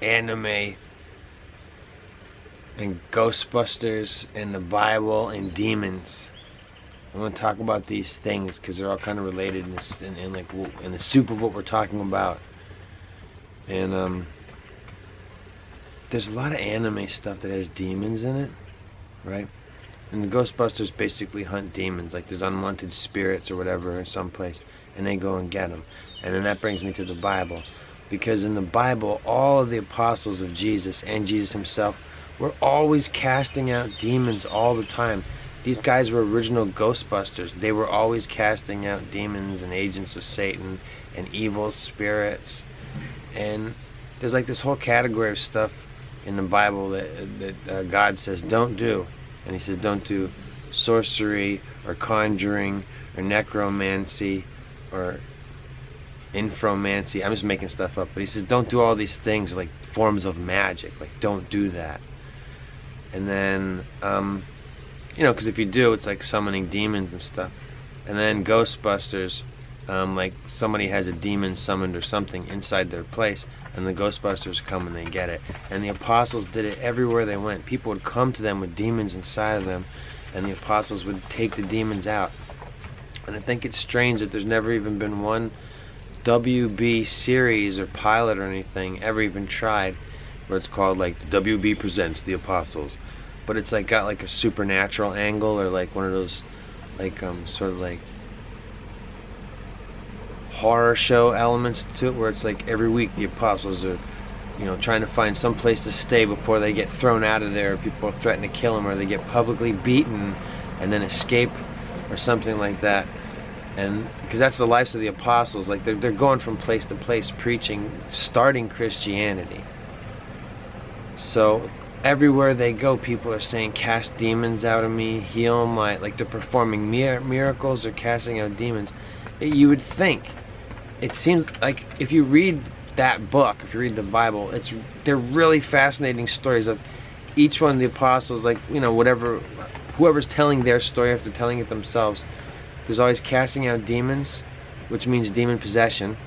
anime and Ghostbusters and the Bible and demons. I'm going to talk about these things because they're all kind of related in the soup of what we're talking about. And there's a lot of anime stuff that has demons in it, right? And the Ghostbusters basically hunt demons, like there's unwanted spirits or whatever in some place, and they go and get them. And then that brings me to the Bible, because in the Bible, all of the apostles of Jesus and Jesus himself were always casting out demons all the time. These guys were original Ghostbusters. They were always casting out demons and agents of Satan and evil spirits. And there's like this whole category of stuff in the Bible that God says don't do. And he says don't do sorcery or conjuring or necromancy or infomancy. I'm just making stuff up. But he says don't do all these things, like forms of magic. Like don't do that. And then, because if you do, it's like summoning demons and stuff. And then Ghostbusters, like somebody has a demon summoned or something inside their place, and the Ghostbusters come and they get it. And the apostles did it everywhere they went. People would come to them with demons inside of them, and the apostles would take the demons out. And I think it's strange that there's never even been one WB series or pilot or anything ever even tried where it's called like the WB presents the apostles, but it's like got like a supernatural angle, or like one of those like sort of like horror show elements to it, where it's like every week the apostles are trying to find some place to stay before they get thrown out of there, or people threaten to kill them, or they get publicly beaten and then escape or something like that. And because that's the lives of the apostles, like they're going from place to place preaching, starting Christianity. So everywhere they go, people are saying, cast demons out of me, heal my, like they're performing miracles or casting out demons. You would think, it seems like if you read that book, if you read the Bible, they're really fascinating stories of each one of the apostles, like, whoever's telling their story after telling it themselves. There's always casting out demons, which means demon possession,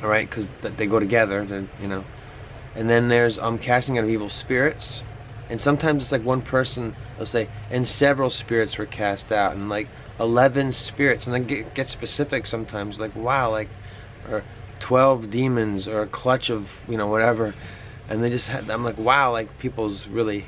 all right, because they go together, And then there's casting out of evil spirits, and sometimes it's like one person will say, and several spirits were cast out, and like 11 spirits, and then get specific sometimes, like wow, like or 12 demons, or a clutch of whatever, and they just I'm like wow, like people's really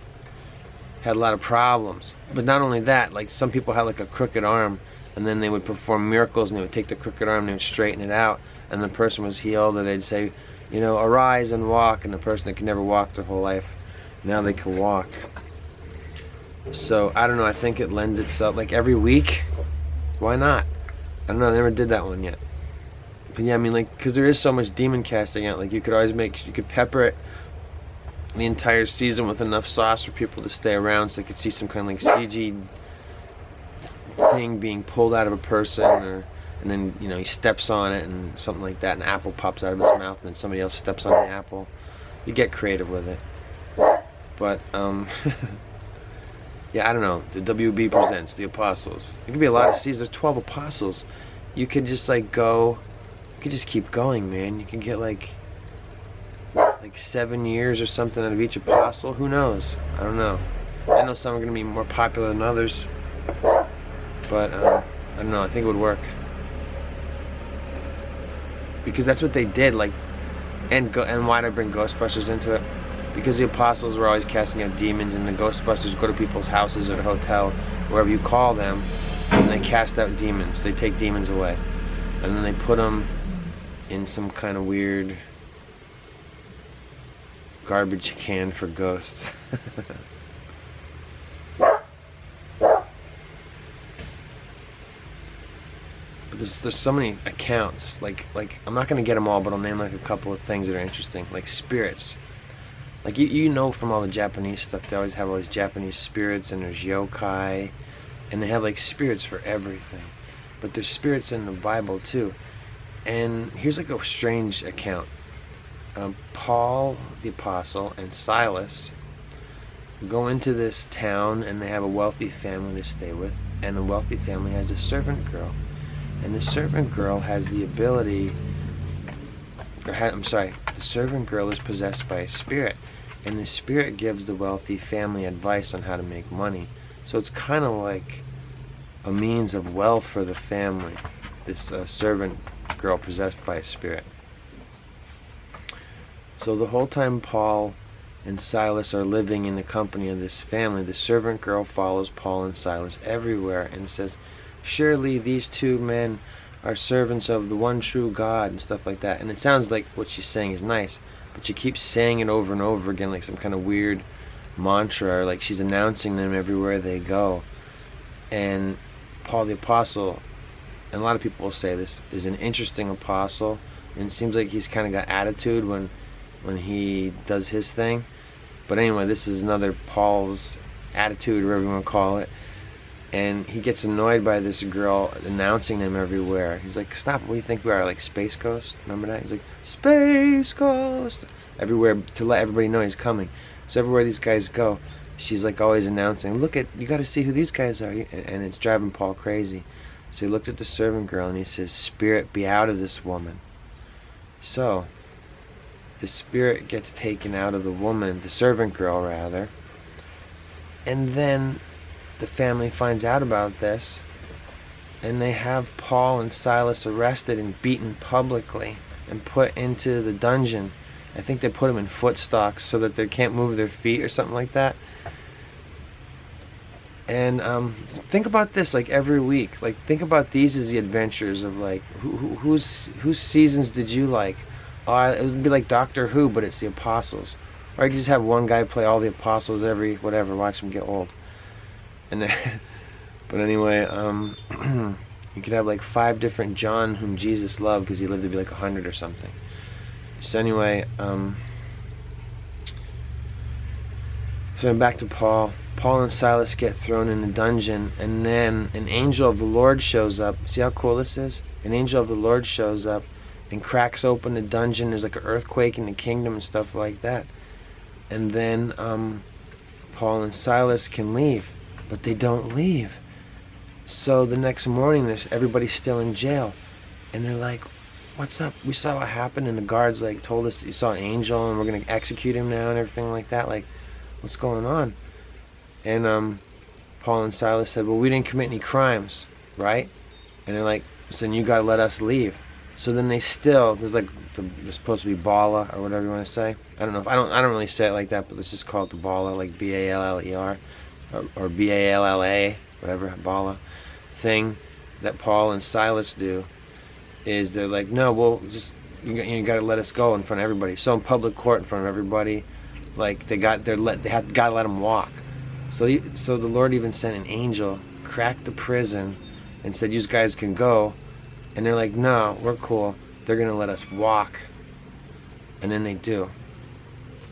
had a lot of problems. But not only that, like some people had like a crooked arm, and then they would perform miracles, and they would take the crooked arm and they would straighten it out, and the person was healed, or they'd say, arise and walk, and the person that could never walk their whole life, now they can walk. So I don't know, I think it lends itself, like every week, why not? I don't know, I never did that one yet. But yeah, I mean, like, because there is so much demon casting out, like you could pepper it the entire season with enough sauce for people to stay around, so they could see some kind of like CG thing being pulled out of a person, and then he steps on it and something like that, and an apple pops out of his mouth, and then somebody else steps on the apple. You get creative with it. But yeah, I don't know. The WB presents the apostles. It could be a lot of seasons. There's 12 apostles. You could just like go. You could just keep going, man. You can get like 7 years or something out of each apostle. Who knows? I don't know. I know some are going to be more popular than others, but I don't know. I think it would work. Because that's what they did, like, and why did I bring Ghostbusters into it? Because the apostles were always casting out demons, and the Ghostbusters go to people's houses or the hotel, wherever you call them, and they cast out demons. They take demons away, and then they put them in some kind of weird garbage can for ghosts. There's so many accounts, like I'm not gonna get them all, but I'll name like a couple of things that are interesting, like spirits. Like you know from all the Japanese stuff, they always have all these Japanese spirits, and there's yokai, and they have like spirits for everything. But there's spirits in the Bible too. And here's like a strange account. Paul the apostle and Silas go into this town, and they have a wealthy family to stay with, and the wealthy family has a servant girl. And the servant girl has the ability the servant girl is possessed by a spirit, and the spirit gives the wealthy family advice on how to make money. So it's kind of like a means of wealth for the family, this servant girl possessed by a spirit. So the whole time Paul and Silas are living in the company of this family, the servant girl follows Paul and Silas everywhere and says, surely these two men are servants of the one true God, and stuff like that. And it sounds like what she's saying is nice, but she keeps saying it over and over again like some kind of weird mantra, or like she's announcing them everywhere they go. And Paul the Apostle, and a lot of people will say this, is an interesting apostle, and it seems like he's kind of got attitude when he does his thing. But anyway, this is another Paul's attitude, or whatever you want to call it. And he gets annoyed by this girl announcing them everywhere. He's like, stop, what do you think we are, like Space Ghost? Remember that? He's like, Space Ghost! Everywhere, to let everybody know he's coming. So everywhere these guys go, she's like always announcing, look at, you got to see who these guys are. And it's driving Paul crazy. So he looked at the servant girl and he says, spirit, be out of this woman. So the spirit gets taken out of the woman, the servant girl rather. And then the family finds out about this, and they have Paul and Silas arrested and beaten publicly and put into the dungeon. I think they put them in footstocks so that they can't move their feet or something like that. And think about this, like every week. Like think about these as the adventures of like whose seasons did you like? It would be like Doctor Who, but it's the apostles. Or I could just have one guy play all the apostles every whatever. Watch them get old. And then, but anyway, you could have like 5 different John whom Jesus loved because he lived to be like 100 or something. So anyway, so back to Paul. Paul and Silas get thrown in a dungeon, and then an angel of the Lord shows up. See how cool this is? An angel of the Lord shows up and cracks open the dungeon. There's like an earthquake in the kingdom and stuff like that. And then Paul and Silas can leave. But they don't leave. So the next morning, everybody's still in jail. And they're like, what's up? We saw what happened. And the guards like told us you saw an angel and we're going to execute him now and everything like that. Like, what's going on? And Paul and Silas said, well, we didn't commit any crimes, right? And they're like, so then you got to let us leave. So then they still, there's supposed to be Bala or whatever you want to say. I don't know. I don't really say it like that, but let's just call it the Bala, like B-A-L-L-E-R. Or B-A-L-L-A, whatever, Bala thing that Paul and Silas do is they're like, no, well, just you got to let us go in front of everybody. So in public court in front of everybody, like they got to let them walk. So the Lord even sent an angel, cracked the prison, and said, you guys can go. And they're like, no, we're cool. They're gonna let us walk. And then they do.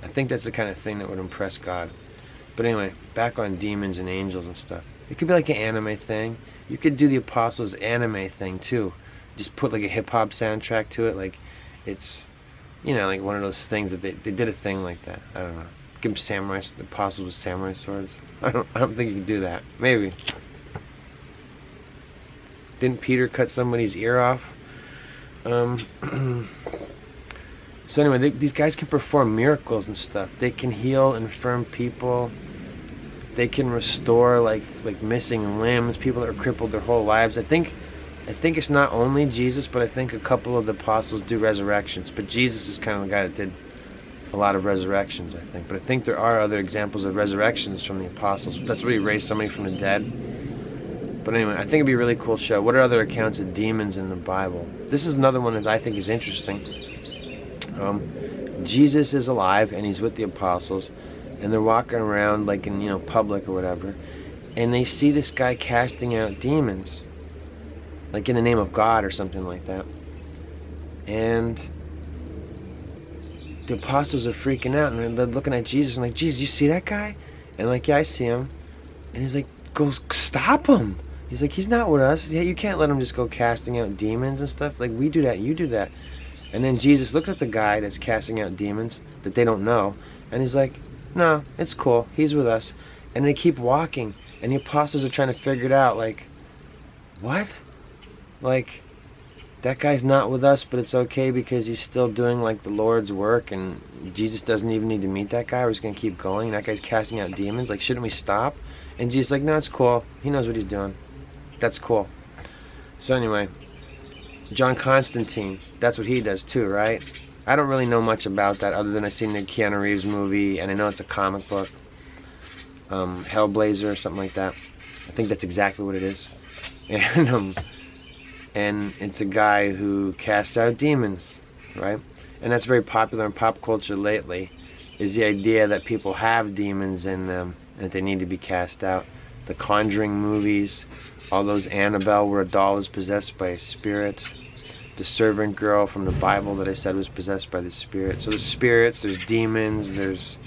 I think that's the kind of thing that would impress God. But anyway, back on demons and angels and stuff. It could be like an anime thing. You could do the Apostles anime thing too. Just put like a hip-hop soundtrack to it. Like it's, like one of those things that they did a thing like that. I don't know. Give them samurai, the Apostles with samurai swords. I don't think you can do that. Maybe. Didn't Peter cut somebody's ear off? So anyway, these guys can perform miracles and stuff. They can heal infirm people. They can restore like missing limbs, people that are crippled their whole lives. I think it's not only Jesus, but I think a couple of the apostles do resurrections. But Jesus is kind of the guy that did a lot of resurrections, I think. But I think there are other examples of resurrections from the apostles. That's where he raised somebody from the dead. But anyway, I think it'd be a really cool show. What are other accounts of demons in the Bible? This is another one that I think is interesting. Jesus is alive and he's with the apostles, and they're walking around like in public or whatever, and they see this guy casting out demons, like in the name of God or something like that. And the apostles are freaking out, and they're looking at Jesus and like, Jesus, you see that guy? And like, yeah, I see him. And he's like, go stop him. He's like, he's not with us. Yeah, you can't let him just go casting out demons and stuff. Like, we do that, you do that. And then Jesus looks at the guy that's casting out demons that they don't know, and he's like, no, it's cool, he's with us. And they keep walking, and the apostles are trying to figure it out, like, what? Like, that guy's not with us, but it's okay because he's still doing like the Lord's work, and Jesus doesn't even need to meet that guy. We're just gonna keep going. That guy's casting out demons. Like, shouldn't we stop? And Jesus is like, no, it's cool. He knows what he's doing. That's cool. So anyway, John Constantine, that's what he does too, right? I don't really know much about that other than I've seen the Keanu Reeves movie, and I know it's a comic book, Hellblazer or something like that. I think that's exactly what it is. And it's a guy who casts out demons, right? And that's very popular in pop culture lately, is the idea that people have demons in them and that they need to be cast out. The Conjuring movies, all those Annabelle where a doll is possessed by a spirit. The servant girl from the Bible that I said was possessed by the spirit. So there's spirits, there's demons, there's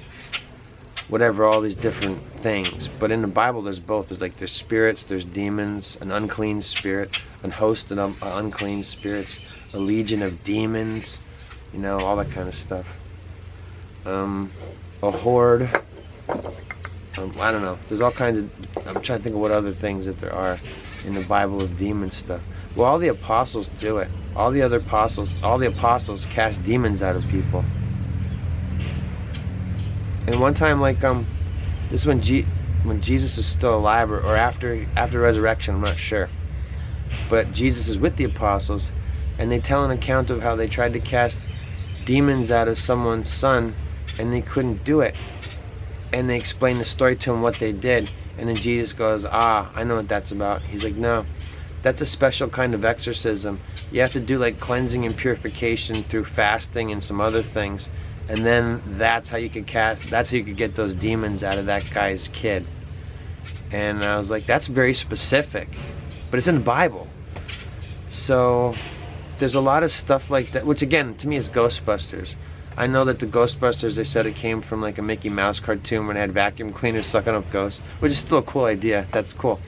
whatever, all these different things. But in the Bible there's both. There's spirits, there's demons, an unclean spirit, a host of unclean spirits, a legion of demons, you know, all that kind of stuff. A horde. I don't know. There's all kinds of, I'm trying to think of what other things that there are in the Bible of demon stuff. Well, all the apostles do it. All the apostles cast demons out of people. And one time, like, this is when Jesus is still alive, or after resurrection, I'm not sure. But Jesus is with the apostles, and they tell an account of how they tried to cast demons out of someone's son, and they couldn't do it. And they explain the story to him, what they did. And then Jesus goes, I know what that's about. He's like, no, that's a special kind of exorcism. You have to do like cleansing and purification through fasting and some other things. And then that's how you could get those demons out of that guy's kid. And I was like, that's very specific. But it's in the Bible. So there's a lot of stuff like that, which again, to me is Ghostbusters. I know that the Ghostbusters, they said it came from like a Mickey Mouse cartoon when it had vacuum cleaners sucking up ghosts, which is still a cool idea. That's cool.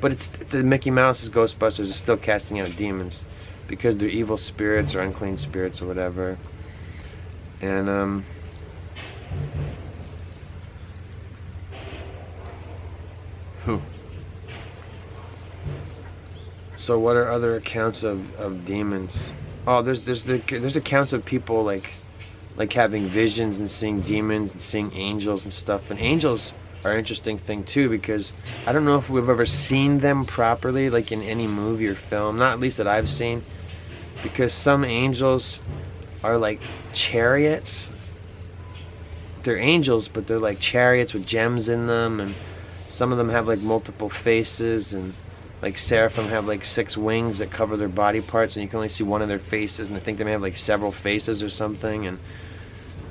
But it's the Mickey Mouse's Ghostbusters is still casting out demons because they're evil spirits or unclean spirits or whatever. And so what are other accounts of demons? Oh, there's accounts of people like having visions and seeing demons and seeing angels and stuff. And angels are an interesting thing too, because I don't know if we've ever seen them properly, like in any movie or film, not at least that I've seen, because some angels are like chariots. They're angels, but they're like chariots with gems in them, and some of them have like multiple faces, and like seraphim have like 6 wings that cover their body parts, and you can only see one of their faces, and I think they may have like several faces or something. And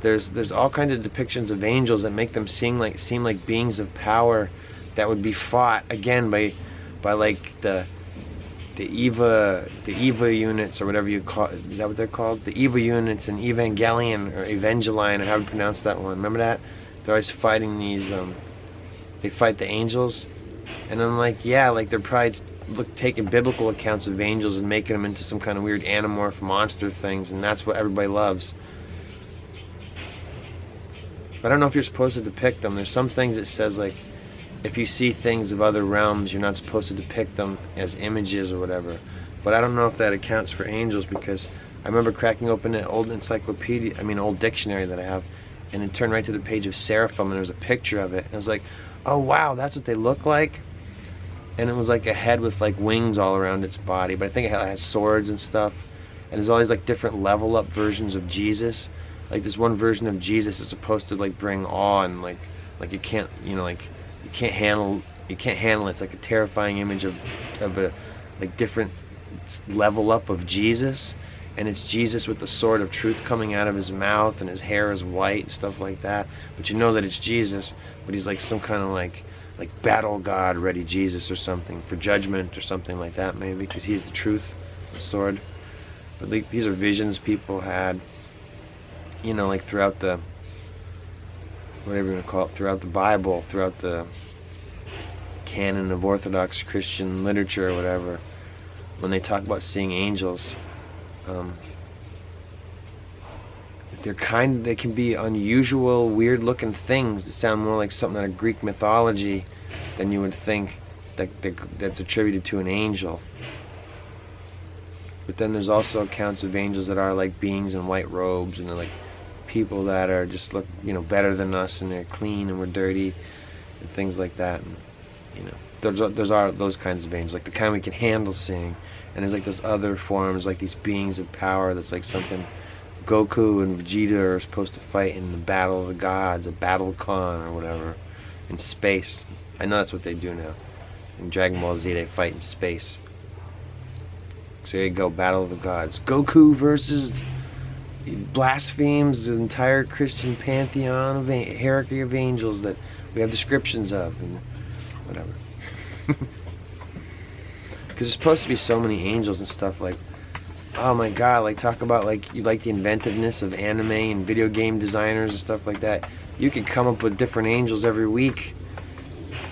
there's all kinds of depictions of angels that make them seem like beings of power that would be fought again by like the Eva units, or whatever you call it. Is that what they're called? The Eva units and Evangelion, or Evangeline, or how do you pronounce that one? Remember that? They're always fighting these, they fight the angels. And I'm like, yeah, like they're probably taking biblical accounts of angels and making them into some kind of weird anamorph monster things, and that's what everybody loves. But I don't know if you're supposed to depict them. There's some things it says, like, if you see things of other realms, you're not supposed to depict them as images or whatever. But I don't know if that accounts for angels, because I remember cracking open an old old dictionary that I have, and it turned right to the page of seraphim, and there was a picture of it. And I was like, oh wow, that's what they look like? And it was like a head with like wings all around its body, but I think it has swords and stuff. And there's all these like different level up versions of Jesus. Like this one version of Jesus is supposed to like bring awe, and like you can't, you can't handle it. It's like a terrifying image of a like different level up of Jesus, and it's Jesus with the sword of truth coming out of his mouth, and his hair is white and stuff like that. But you know that it's Jesus, but he's like some kind of like battle god ready Jesus or something for judgment or something like that, maybe, because he's the truth, the sword. But like, these are visions people had, like throughout the, whatever you want to call it, throughout the Bible, throughout the canon of Orthodox Christian literature or whatever. When they talk about seeing angels, they can be unusual, weird looking things that sound more like something out of Greek mythology than you would think that's attributed to an angel. But then there's also accounts of angels that are like beings in white robes, and they're like people that are just look, better than us, and they're clean and we're dirty, and things like that. And those are those kinds of angels, like the kind we can handle seeing. And there's like those other forms, like these beings of power. That's like something Goku and Vegeta are supposed to fight in the Battle of the Gods, a Battle Con or whatever, in space. I know that's what they do now. In Dragon Ball Z, they fight in space. So there you go, Battle of the Gods. Goku versus blasphemes the entire Christian pantheon of hierarchy of angels that we have descriptions of, and whatever. Because there's supposed to be so many angels and stuff. Like, oh my god, like talk about like you like the inventiveness of anime and video game designers and stuff like that. You could come up with different angels every week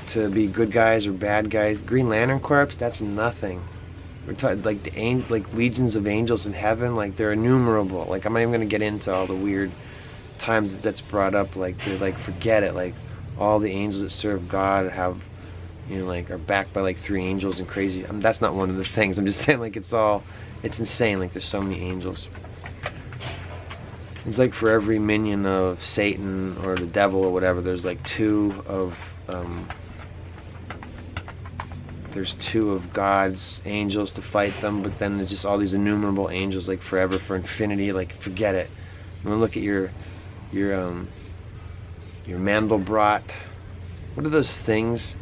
to be good guys or bad guys. Green Lantern Corps, that's nothing. We're talking like like legions of angels in heaven, like they're innumerable. Like I'm not even gonna get into all the weird times that's brought up. Like they're like, forget it. Like all the angels that serve God have, like are backed by like 3 angels and crazy. That's not one of the things. I'm just saying like it's insane. Like there's so many angels. It's like for every minion of Satan or the devil or whatever, there's like 2 of there's 2 of God's angels to fight them, but then there's just all these innumerable angels, like forever, for infinity. Like forget it. I'm gonna look at your Mandelbrot. What are those things?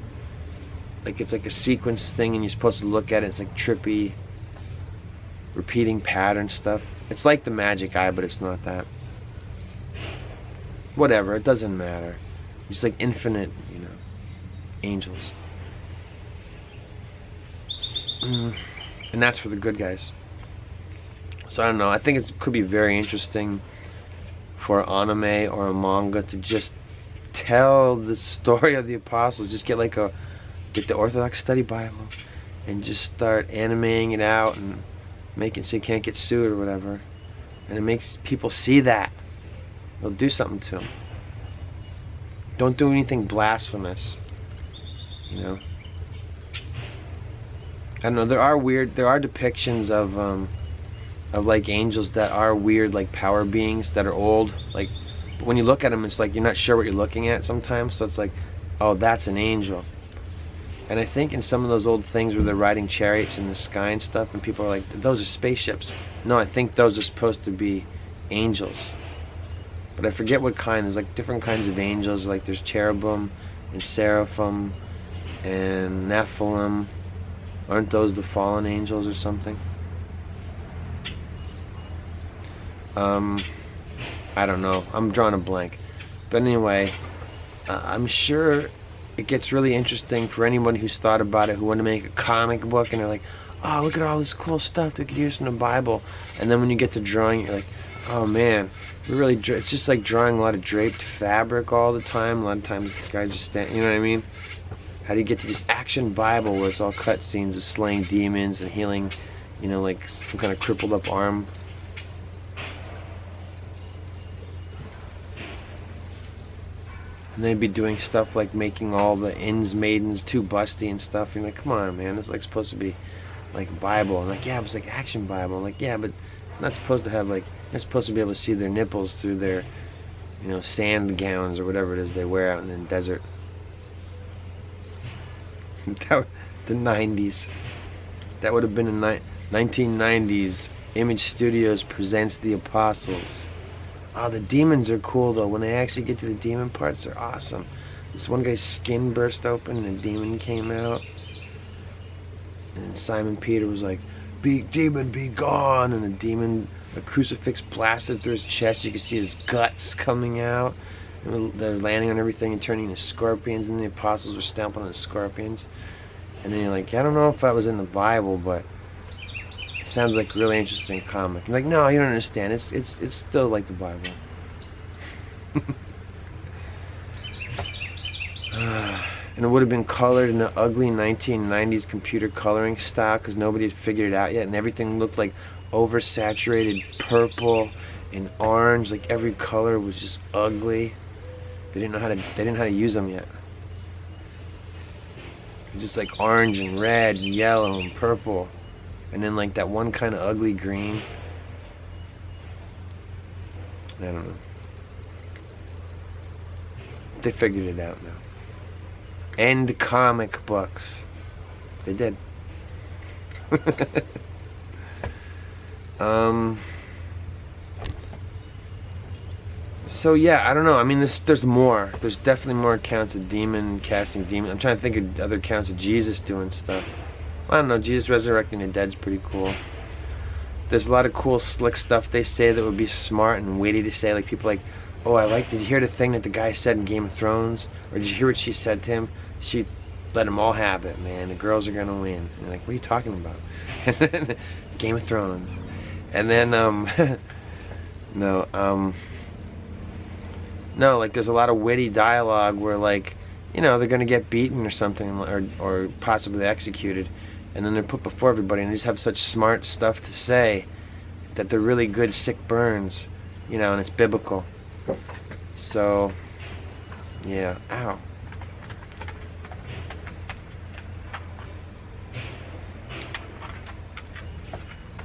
Like it's like a sequence thing, and you're supposed to look at it. It's like trippy, repeating pattern stuff. It's like the magic eye, but it's not that. Whatever, it doesn't matter. It's like infinite, angels. And that's for the good guys. So I don't know. I think it could be very interesting for an anime or a manga to just tell the story of the apostles. Just get the Orthodox Study Bible and just start animating it out and make it so you can't get sued or whatever. And it makes people see that. It'll do something to them. Don't do anything blasphemous. I don't know. There are depictions of like angels that are weird, like power beings that are old. Like when you look at them, it's like you're not sure what you're looking at sometimes. So it's like, oh, that's an angel. And I think in some of those old things where they're riding chariots in the sky and stuff, and people are like, those are spaceships. No, I think those are supposed to be angels. But I forget what kind. There's like different kinds of angels. Like there's cherubim and seraphim and Nephilim. Aren't those the fallen angels or something? I don't know. I'm drawing a blank. But anyway, I'm sure it gets really interesting for anyone who's thought about it, who want to make a comic book, and they're like, oh, look at all this cool stuff that we could use from the Bible. And then when you get to drawing, you're like, oh man, it's just like drawing a lot of draped fabric all the time. A lot of times the guys just stand, you know what I mean? How do you get to this action Bible where it's all cutscenes of slaying demons and healing, like some kind of crippled up arm? And they'd be doing stuff like making all the Inns maidens too busty and stuff. You're like, come on, man, it's like supposed to be like a Bible. I'm like, yeah, it was like action Bible. I'm like, yeah, but not supposed to have like, you're supposed to be able to see their nipples through their, sand gowns or whatever it is they wear out in the desert. The 90s. That would have been the 1990s. Image Studios presents The Apostles. Oh, the demons are cool though. When they actually get to the demon parts, they're awesome. This one guy's skin burst open and a demon came out. And Simon Peter was like, "Be demon, be gone!" And the demon, a crucifix blasted through his chest. You could see his guts coming out. And they're landing on everything and turning into scorpions, and the apostles were stamping on the scorpions. And then you're like, I don't know if that was in the Bible, but it sounds like a really interesting comic. I'm like, no, you don't understand. It's still like the Bible. And it would have been colored in the ugly 1990s computer coloring style because nobody had figured it out yet, and everything looked like oversaturated purple and orange. Like every color was just ugly. They didn't know how to use them yet. Just like orange and red and yellow and purple. and then like that one kind of ugly green. I don't know. They figured it out now. End comic books. They did. So yeah, I don't know. I mean, there's more. There's definitely more accounts of casting demons. I'm trying to think of other accounts of Jesus doing stuff. I don't know. Jesus resurrecting the dead's pretty cool. There's a lot of cool, slick stuff they say that would be smart and witty to say. Like people like, oh, did you hear the thing that the guy said in Game of Thrones? Or did you hear what she said to him? She let them all have it, man. The girls are gonna win. And you're like, what are you talking about? Game of Thrones. And then, no, like there's a lot of witty dialogue where like, they're gonna get beaten or something, or possibly executed, and then they're put before everybody, and they just have such smart stuff to say that they're really good sick burns, and it's biblical. So, yeah, ow.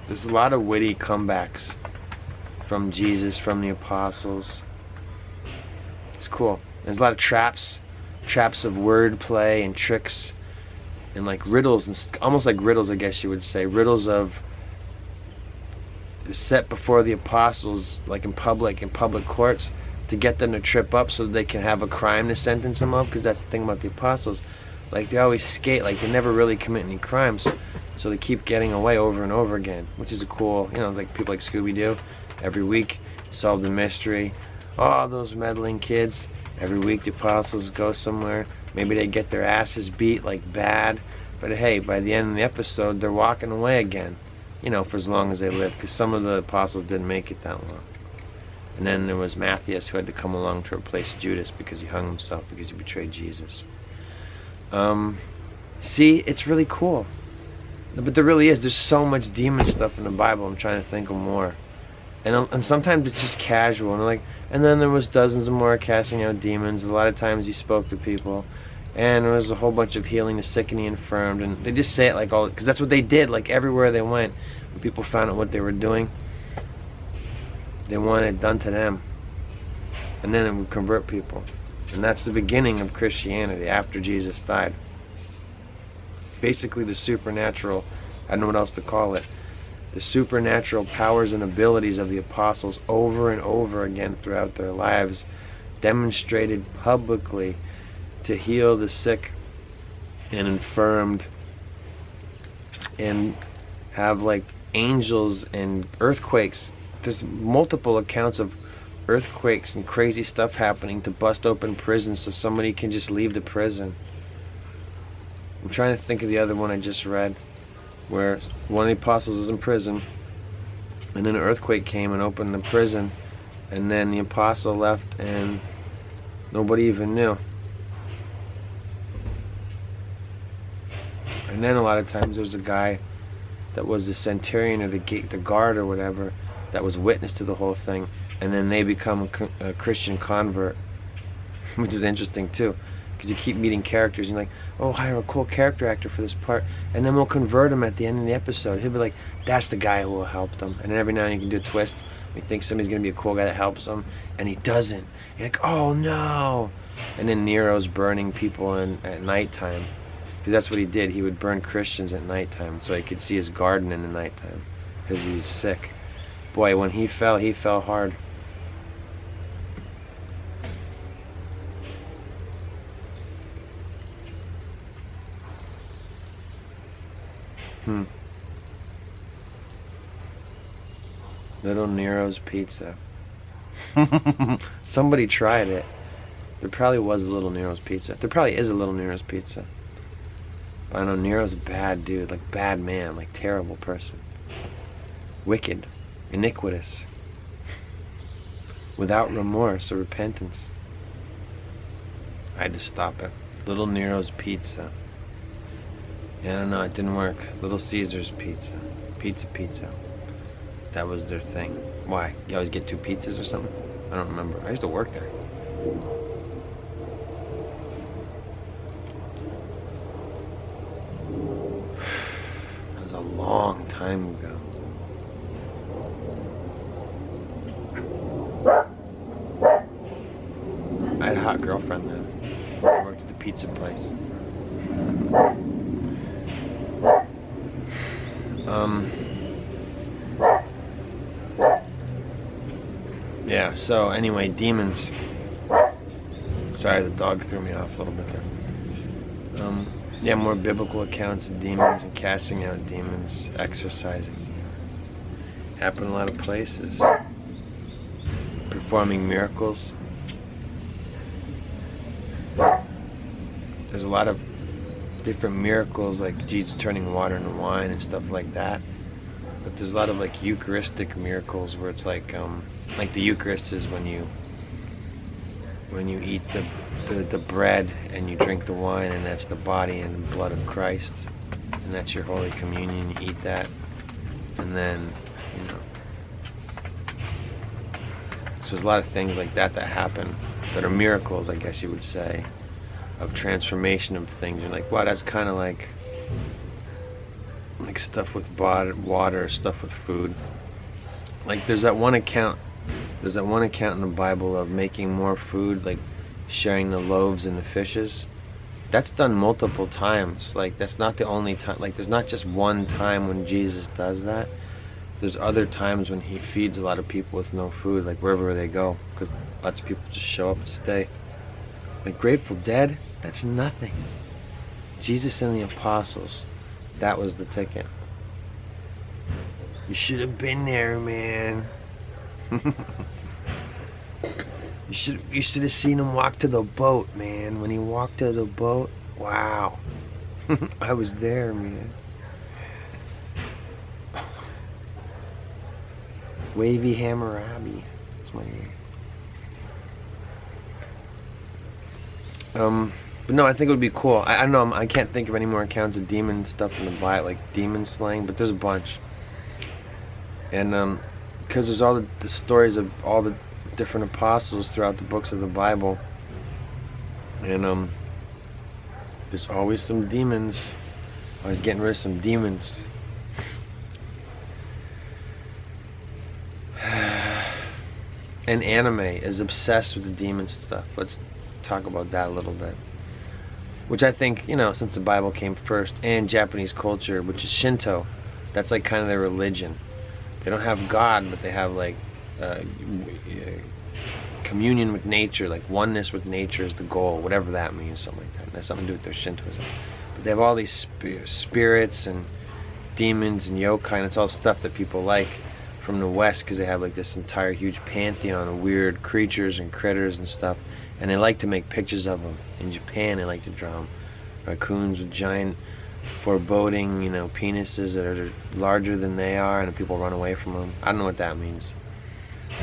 There's a lot of witty comebacks from Jesus, from the apostles. It's cool. There's a lot of traps of wordplay and tricks, and like riddles, and almost like riddles, I guess you would say. Riddles of set before the apostles, like in public courts, to get them to trip up so that they can have a crime to sentence them of. Because that's the thing about the apostles. Like they always skate, like they never really commit any crimes, so they keep getting away over and over again, which is a cool, like people like Scooby-Doo. Every week, solve the mystery. Oh, those meddling kids. Every week the apostles go somewhere. Maybe they get their asses beat like bad. But hey, by the end of the episode, they're walking away again. For as long as they live. Because some of the apostles didn't make it that long. And then there was Matthias, who had to come along to replace Judas because he hung himself because he betrayed Jesus. See, it's really cool. But there really is. There's so much demon stuff in the Bible. I'm trying to think of more. And sometimes it's just casual. And then there was dozens of more casting out demons. A lot of times he spoke to people. And there was a whole bunch of healing the sick and the infirmed. And they just say it like all, because that's what they did, like everywhere they went. When people found out what they were doing, they wanted it done to them. And then it would convert people. And that's the beginning of Christianity after Jesus died. Basically the supernatural, I don't know what else to call it. The supernatural powers and abilities of the apostles over and over again throughout their lives, demonstrated publicly to heal the sick and infirmed, and have like angels and earthquakes. There's multiple accounts of earthquakes and crazy stuff happening to bust open prisons so somebody can just leave the prison. I'm trying to think of the other one I just read, where one of the apostles was in prison, and then an earthquake came and opened the prison, and then the apostle left and nobody even knew. And then a lot of times there was a guy that was the centurion or the guard or whatever that was witness to the whole thing, and then they become a Christian convert, which is interesting too, because you keep meeting characters and you're like, oh, hire a cool character actor for this part, and then we'll convert him at the end of the episode. He'll be like, that's the guy who will help them. And then every now and then you can do a twist. You think somebody's going to be a cool guy that helps them, and he doesn't. You're like, oh no. And then Nero's burning people at nighttime, because that's what he did. He would burn Christians at nighttime so he could see his garden in the nighttime, because he's sick. Boy, when he fell hard. Little Nero's Pizza. Somebody tried it. There probably was a Little Nero's Pizza. There probably is a Little Nero's Pizza. But I know Nero's a bad dude, like bad man, like terrible person. Wicked. Iniquitous. Without remorse or repentance. I had to stop it. Little Nero's Pizza. Yeah, I don't know, it didn't work. Little Caesar's Pizza. Pizza. That was their thing. Why? You always get 2 pizzas or something? I don't remember. I used to work there. That was a long time. time ago. I had a hot girlfriend then. I worked at the pizza place. Yeah, so anyway, demons. Sorry, the dog threw me off a little bit there. Yeah, more biblical accounts of demons and casting out demons, exorcising demons. Happen in a lot of places. Performing miracles. There's a lot of different miracles, like Jesus turning water into wine and stuff like that. But there's a lot of like Eucharistic miracles where it's like the Eucharist is when you eat the bread and you drink the wine, and that's the body and blood of Christ, and that's your Holy Communion. You eat that, and then so there's a lot of things like that happen that are miracles, I guess you would say, of transformation of things. You're like, wow, that's kind of like stuff with water, stuff with food. Like there's that one account in the Bible of making more food, like sharing the loaves and the fishes. That's done multiple times. Like that's not the only time. Like there's not just one time when Jesus does that. There's other times when he feeds a lot of people with no food, like wherever they go, because lots of people just show up and stay. Like Grateful Dead, that's nothing. Jesus and the apostles, that was the ticket. You should have been there, man. You should have seen him walk to the boat, man. When he walked to the boat, wow. I was there, man. Wavy Hammurabi. That's my name. But no, I think it would be cool. I don't know, I can't think of any more accounts of demon stuff in the Bible, like demon slaying, but there's a bunch. And because there's all the stories of all the different apostles throughout the books of the Bible, and there's always some demons. Always getting rid of some demons. And anime is obsessed with the demon stuff. Let's talk about that a little bit. Which I think, since the Bible came first, and Japanese culture, which is Shinto, that's like kind of their religion. They don't have God, but they have like communion with nature, like oneness with nature is the goal, whatever that means, something like that. And that's something to do with their Shintoism. But they have all these spirits and demons and yokai, and it's all stuff that people like from the West, because they have like this entire huge pantheon of weird creatures and critters and stuff, and they like to make pictures of them. In Japan, they like to draw them. Raccoons with giant, foreboding, penises that are larger than they are, and people run away from them. I don't know what that means.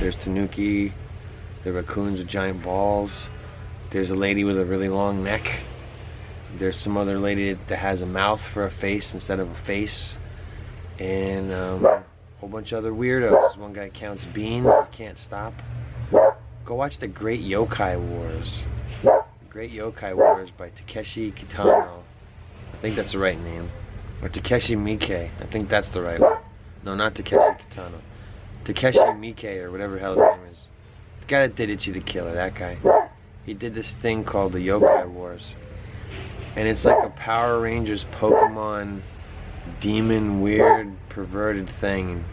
There's tanuki, the raccoons with giant balls. There's a lady with a really long neck. There's some other lady that has a mouth for a face instead of a face. And a whole bunch of other weirdos. One guy counts beans, he can't stop. Go watch The Great Yokai Wars. The Great Yokai Wars by Takeshi Kitano. I think that's the right name. Or Takeshi Miike. I think that's the right one. No, not Takeshi Kitano. Takeshi Miike, or whatever the hell his name is. The guy that did Ichi the Killer, that guy. He did this thing called the Yokai Wars. And it's like a Power Rangers Pokemon demon weird perverted thing.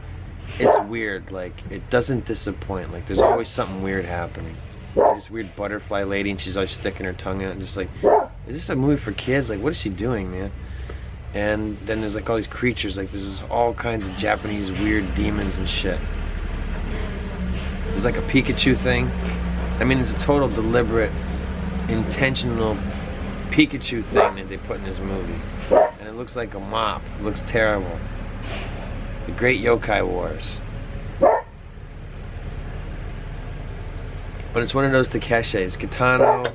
It's weird, like it doesn't disappoint. Like there's always something weird happening. Like, this weird butterfly lady, and she's always sticking her tongue out and just like, is this a movie for kids? Like, what is she doing, man? And then there's like all these creatures, like there's all kinds of Japanese weird demons and shit. There's like a Pikachu thing. I mean, it's a total deliberate, intentional Pikachu thing that they put in this movie. And it looks like a mop. It looks terrible. The Great Yokai Wars. But it's one of those Takeshis. Kitano,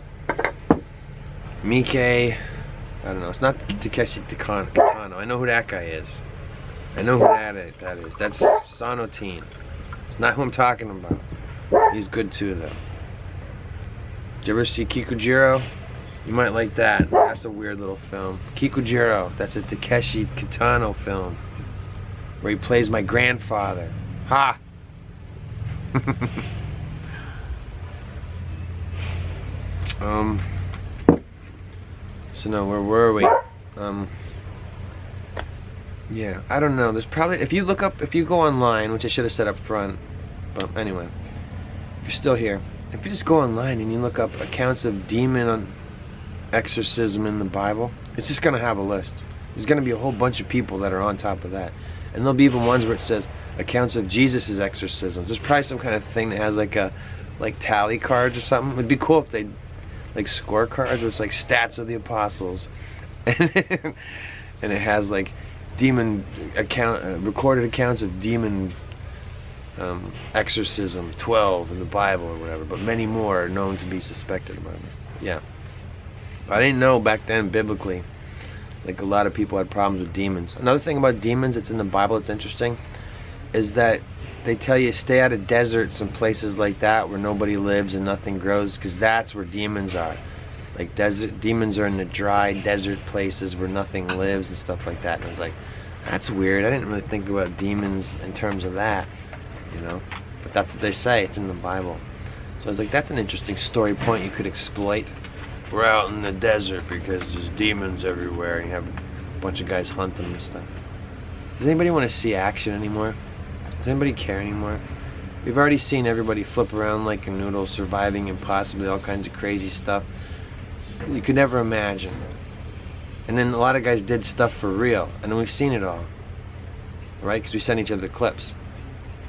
Miike, I don't know. It's not Takeshi Kitano. I know who that guy is. I know who that is. That's Sonotine. It's not who I'm talking about. He's good too, though. Did you ever see Kikujiro? You might like that. That's a weird little film. Kikujiro. That's a Takeshi Kitano film. where he plays my grandfather. Ha! So no, where were we? Yeah, I don't know. There's probably, if you go online, which I should have said up front, but anyway, if you're still here, if you just go online and you look up accounts of demon exorcism in the Bible, it's just gonna have a list. There's gonna be a whole bunch of people that are on top of that, and there'll be even ones where it says accounts of Jesus's exorcisms. There's probably some kind of thing that has like tally cards or something. It'd be cool if they like scorecards where it's like stats of the apostles, and it has like demon recorded accounts of demon exorcism, 12 in the Bible or whatever, but many more are known to be suspected about it. Yeah, but I didn't know back then biblically, like a lot of people had problems with demons. Another thing about demons that's in the Bible that's interesting is that they tell you stay out of deserts and places like that where nobody lives and nothing grows, because that's where demons are. Like demons are in the dry desert places where nothing lives and stuff like that. And I was like, that's weird. I didn't really think about demons in terms of that, you know. But that's what they say. It's in the Bible. So I was like, that's an interesting story point you could exploit. We're out in the desert because there's demons everywhere and you have a bunch of guys hunt them and stuff. Does anybody want to see action anymore? Does anybody care anymore? We've already seen everybody flip around like a noodle, surviving impossibly all kinds of crazy stuff you could never imagine. And then a lot of guys did stuff for real, and then we've seen it all, right? Because we send each other clips.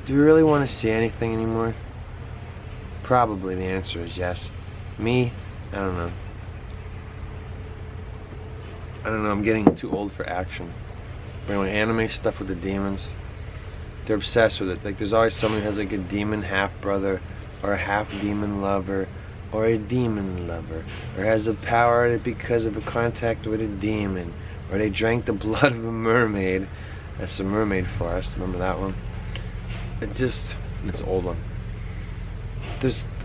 Do we really want to see anything anymore? Probably the answer is yes. Me, I don't know. I'm getting too old for action. But when anime stuff with the demons, they're obsessed with it. Like there's always someone who has like a demon half brother, or a half demon lover, or a demon lover, or has the power because of a contact with a demon, or they drank the blood of a mermaid. That's the Mermaid Forest. Remember that one? It's an old one.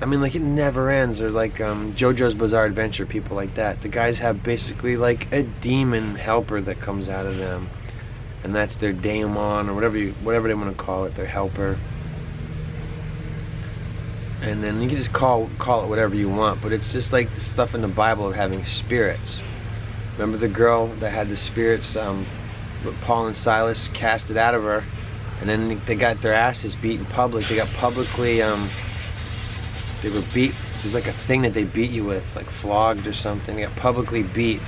Like it never ends. Or like JoJo's Bizarre Adventure, people like that. The guys have basically like a demon helper that comes out of them, and that's their daemon, or whatever they want to call it, their helper. And then you can just call it whatever you want, but it's just like the stuff in the Bible of having spirits. Remember the girl that had the spirits, but Paul and Silas cast it out of her, and then they got their asses beat in public. They got publicly, they were beat. There's like a thing that they beat you with, like flogged or something. They got publicly beat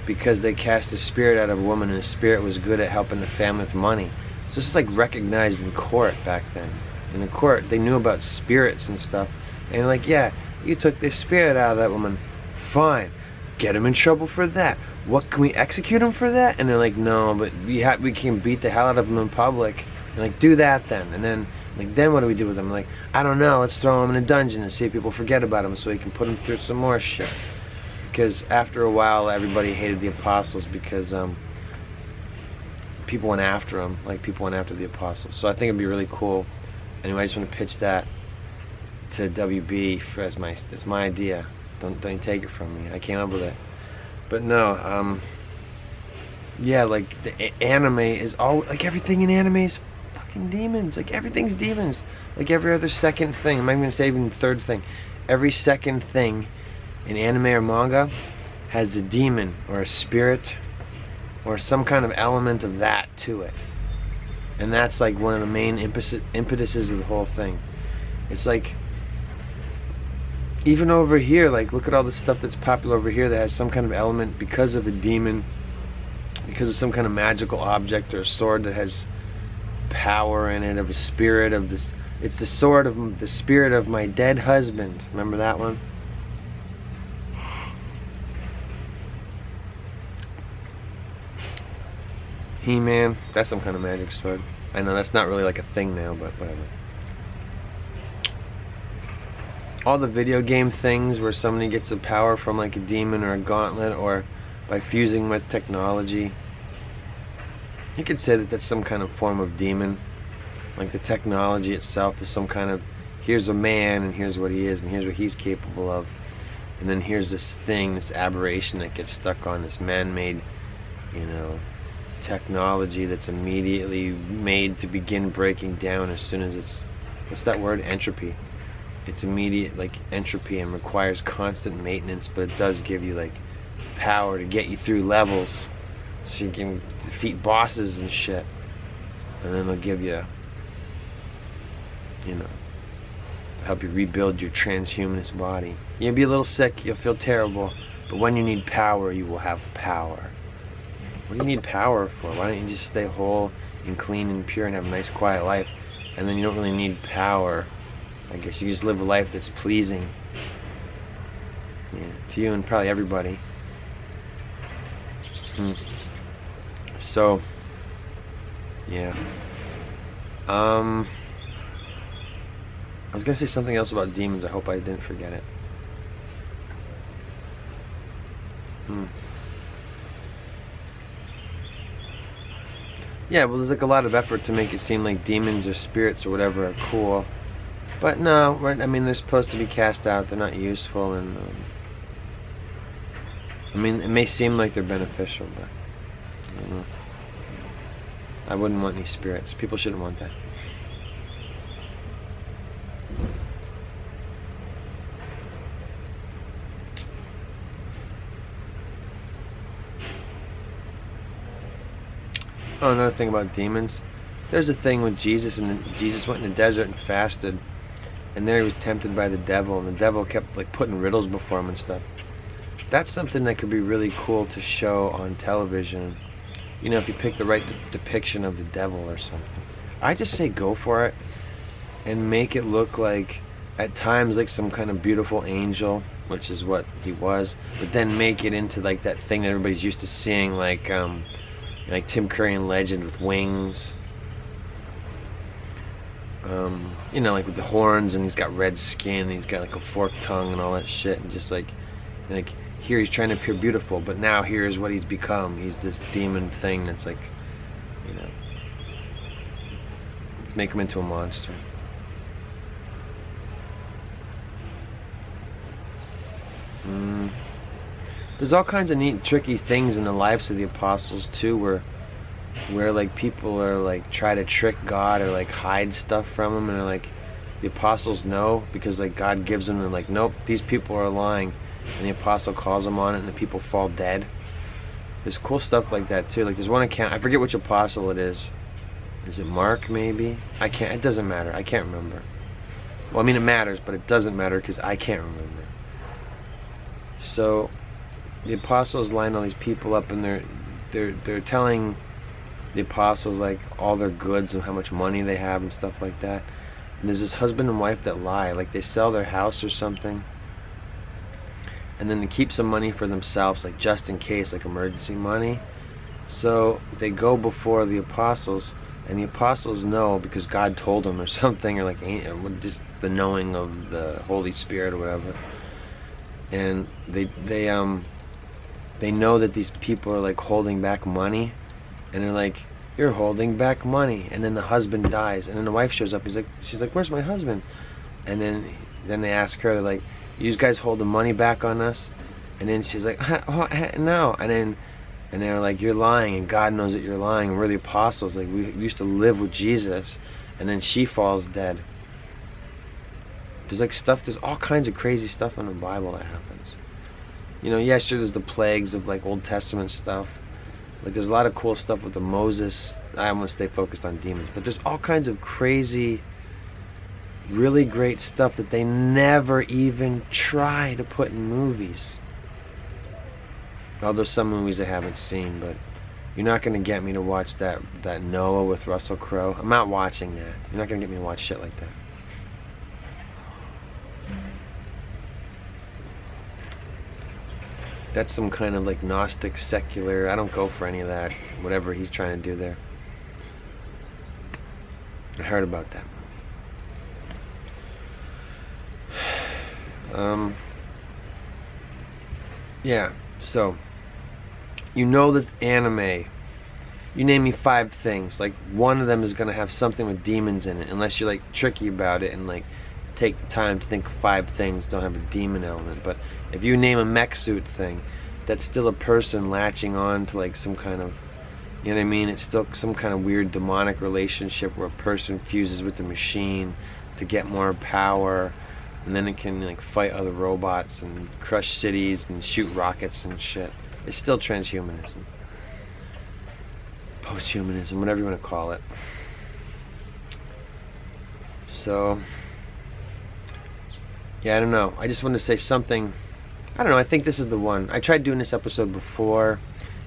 because they cast a spirit out of a woman, and the spirit was good at helping the family with money. So this is like recognized in court back then. In the court, they knew about spirits and stuff, and they're like, yeah, you took this spirit out of that woman, fine, get him in trouble for that. What, can we execute him for that? And they're like, no, but we can beat the hell out of him in public. And like, do that then. And then like, then what do we do with him? Like, I don't know, let's throw him in a dungeon and see if people forget about him so we can put him through some more shit. Because after a while, everybody hated the apostles because people went after them, like people went after the apostles. So I think it'd be really cool. Anyway, I just want to pitch that to WB as my idea. Don't take it from me. I came up with it. But no, yeah, like the anime is all, like everything in anime is fucking demons. Like everything's demons. Like every other second thing. I'm not even gonna say even third thing. Every second thing in anime or manga has a demon or a spirit or some kind of element of that to it. And that's like one of the main impetuses of the whole thing. It's like, even over here, like look at all the stuff that's popular over here that has some kind of element because of a demon, because of some kind of magical object or a sword that has power in it, of a spirit of this. It's the sword of the spirit of my dead husband. Remember that one? He-Man, that's some kind of magic sword. I know that's not really like a thing now, but whatever. All the video game things where somebody gets a power from like a demon or a gauntlet, or by fusing with technology. You could say that that's some kind of form of demon. Like the technology itself is some kind of, here's a man and here's what he is and here's what he's capable of. And then here's this thing, this aberration that gets stuck on this man-made, you know, technology that's immediately made to begin breaking down as soon as it's, what's that word, entropy. It's immediate, like, entropy, and requires constant maintenance, but it does give you like power to get you through levels so you can defeat bosses and shit. And then it'll give you, you know, help you rebuild your transhumanist body. You'll be a little sick, you'll feel terrible, but when you need power, you will have power. What do you need power for? Why don't you just stay whole and clean and pure and have a nice quiet life, and then you don't really need power. I guess you just live a life that's pleasing, yeah, to you and probably everybody. So, yeah. I was gonna say something else about demons. I hope I didn't forget it. Yeah, well, there's like a lot of effort to make it seem like demons or spirits or whatever are cool. But no, right? I mean, they're supposed to be cast out. They're not useful, and I mean, it may seem like they're beneficial, but I don't know. I wouldn't want any spirits. People shouldn't want that. Oh, another thing about demons. There's a thing with Jesus, and Jesus went in the desert and fasted, and there he was tempted by the devil, and the devil kept like putting riddles before him and stuff. That's something that could be really cool to show on television. You know, if you pick the right depiction of the devil or something. I just say go for it and make it look like, at times, like some kind of beautiful angel, which is what he was, but then make it into like that thing that everybody's used to seeing, like Tim Curry in Legend with wings. You know, like with the horns, and he's got red skin, and he's got like a forked tongue and all that shit, and just like here he's trying to appear beautiful, but now here's what he's become. He's this demon thing that's like, you know, let's make him into a monster. There's all kinds of neat, tricky things in the lives of the apostles too, where like people are like try to trick God or like hide stuff from him, and they're like, the apostles know because like God gives them, and like, nope, these people are lying, and the apostle calls them on it, and the people fall dead. There's cool stuff like that too. Like there's one account, I forget which apostle it is. Is it Mark maybe? It doesn't matter. I can't remember. Well, I mean it matters, but it doesn't matter because I can't remember. So the apostles line all these people up, and they're telling the apostles like all their goods and how much money they have and stuff like that. And there's this husband and wife that lie, like they sell their house or something, and then they keep some money for themselves, like just in case, like emergency money. So they go before the apostles, and the apostles know because God told them or something, or like just the knowing of the Holy Spirit or whatever. And they know that these people are like holding back money, and they're like, you're holding back money. And then the husband dies, and then the wife shows up. She's like, where's my husband? And then they ask her, like, you guys hold the money back on us? And then she's like, no. And they're like, you're lying, and God knows that you're lying, and we're the apostles, like we used to live with Jesus. And then she falls dead. There's all kinds of crazy stuff in the Bible that happens. You know, yeah, sure, there's the plagues of like Old Testament stuff. Like there's a lot of cool stuff with the Moses. I want to stay focused on demons, but there's all kinds of crazy, really great stuff that they never even try to put in movies. Although some movies I haven't seen, but you're not going to get me to watch that Noah with Russell Crowe. I'm not watching that. You're not going to get me to watch shit like that. That's some kind of like Gnostic, secular. I don't go for any of that. Whatever he's trying to do there. I heard about that. Yeah, so you know that anime, you name me 5 things, like one of them is going to have something with demons in it, unless you're like tricky about it and like take the time to think 5 things don't have a demon element. But if you name a mech suit thing, that's still a person latching on to like some kind of You know what I mean? It's still some kind of weird demonic relationship where a person fuses with the machine to get more power, and then it can like fight other robots and crush cities and shoot rockets and shit. It's still transhumanism, posthumanism, whatever you want to call it. So yeah, I don't know. I just wanted to say something. I don't know. I think this is the one. I tried doing this episode before.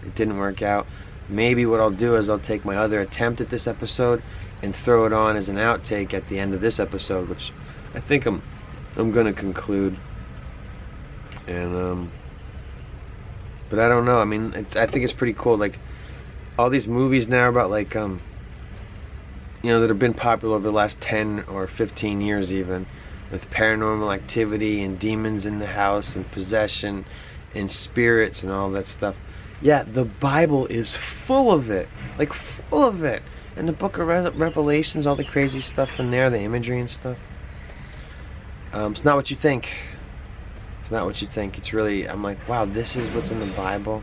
It didn't work out. Maybe what I'll do is I'll take my other attempt at this episode and throw it on as an outtake at the end of this episode, which I think I'm gonna conclude. And but I don't know. I mean, I think it's pretty cool. Like all these movies now about like you know, that have been popular over the last 10 or 15 years even, with paranormal activity and demons in the house and possession and spirits and all that stuff. Yeah, the Bible is full of it. Like, full of it. And the book of Revelations, all the crazy stuff in there, the imagery and stuff. It's not what you think. It's not what you think. It's really, I'm like, wow, this is what's in the Bible.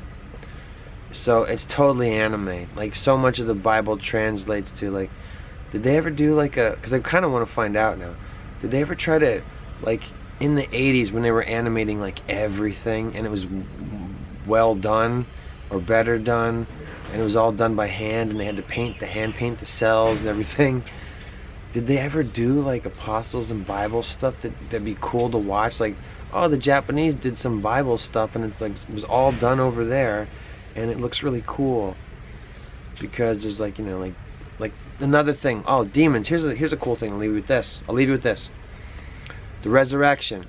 So it's totally anime. Like, so much of the Bible translates to, like, did they ever do like a, because I kind of want to find out now, did they ever try to, like, in the 80s when they were animating like everything and it was well done or better done, and it was all done by hand and they had to paint the cells and everything, did they ever do like apostles and Bible stuff that'd be cool to watch? Like, oh, the Japanese did some Bible stuff and it's like, it was all done over there and it looks really cool because there's like, you know, like another thing. Oh, demons. Here's a cool thing. I'll leave you with this. The resurrection.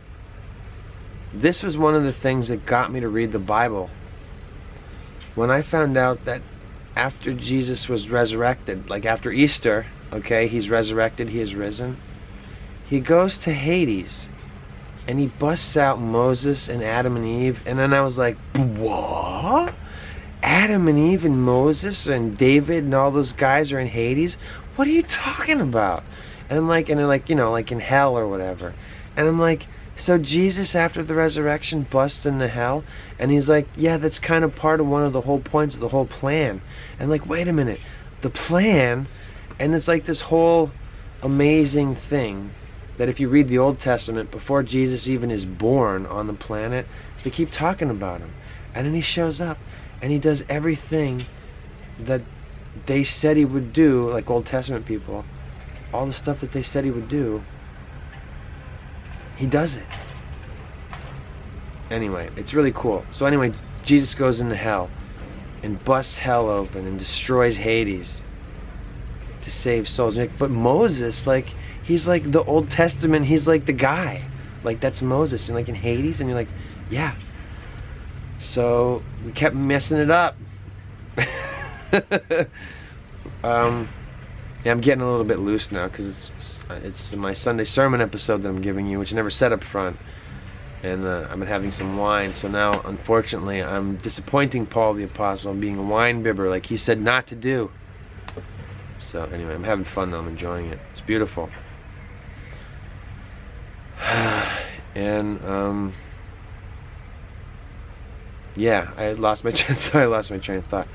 This was one of the things that got me to read the Bible. When I found out that after Jesus was resurrected, like after Easter, okay, he's resurrected, he is risen, he goes to Hades and he busts out Moses and Adam and Eve, and then I was like, what? Adam and Eve and Moses and David and all those guys are in Hades? What are you talking about? And I'm like, and they're like, you know, like in hell or whatever. And I'm like, so Jesus after the resurrection busts into hell? And he's like, yeah, that's kind of part of one of the whole points of the whole plan. And like, wait a minute, the plan? And it's like this whole amazing thing that if you read the Old Testament, before Jesus even is born on the planet, they keep talking about him. And then he shows up and he does everything that they said he would do, like Old Testament people, all the stuff that they said he would do, he does it. Anyway, it's really cool. So anyway, Jesus goes into hell and busts hell open and destroys Hades to save souls. But Moses, like, he's like the Old Testament, he's like the guy. Like, that's Moses. And like in Hades, and you're like, yeah. So we kept messing it up. Yeah, I'm getting a little bit loose now because it's my Sunday sermon episode that I'm giving you, which I never said up front. And I've been having some wine, so now unfortunately I'm disappointing Paul the Apostle. I'm being a wine bibber like he said not to do. So anyway, I'm having fun though. I'm enjoying it. It's beautiful. And yeah, I lost my train of thought.